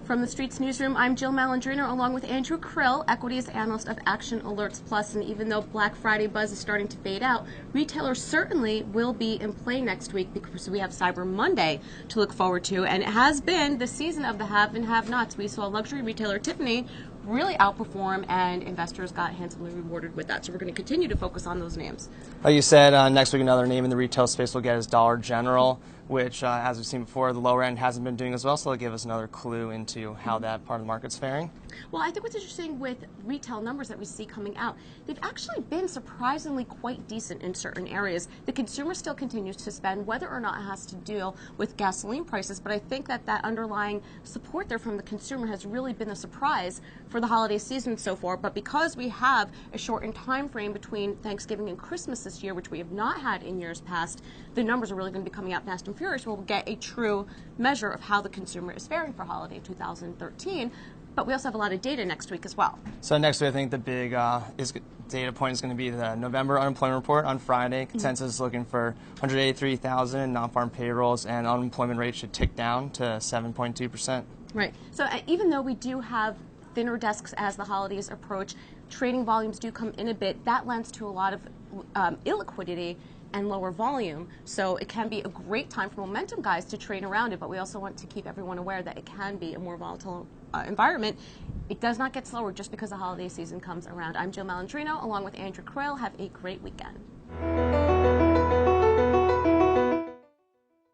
From the Streets Newsroom, I'm Jill Malandrino along with Andrew Krill, equities analyst of Action Alerts Plus. And even though Black Friday buzz is starting to fade out, retailers certainly will be in play next week because we have Cyber Monday to look forward to. And it has been the season of the have and have-nots. We saw luxury retailer Tiffany really outperform, and investors got handsomely rewarded with that. So we're going to continue to focus on those names. Like you said, next week another name in the retail space we'll get is Dollar General, which, as we've seen before, the lower end hasn't been doing as well, so it'll give us another clue into how that part of the market's faring. Well, I think what's interesting with retail numbers that we see coming out, they've actually been surprisingly quite decent in certain areas. The consumer still continues to spend, whether or not it has to deal with gasoline prices, but I think that that underlying support there from the consumer has really been a surprise for the holiday season so far. But because we have a shortened time frame between Thanksgiving and Christmas this year, which we have not had in years past, the numbers are really going to be coming out fast and furious. We'll get a true measure of how the consumer is faring for holiday 2013. But we also have a lot of data next week as well. So next week, I think the big data point is going to be the November unemployment report on Friday. Consensus is looking for 183,000 in non-farm payrolls, and unemployment rate should tick down to 7.2%. Right. So even though we do have thinner desks as the holidays approach, trading volumes do come in a bit. That lends to a lot of illiquidity and lower volume. So it can be a great time for momentum guys to trade around it, but we also want to keep everyone aware that it can be a more volatile environment. It does not get slower just because the holiday season comes around. I'm Jill Malandrino along with Andrew Krill. Have a great weekend.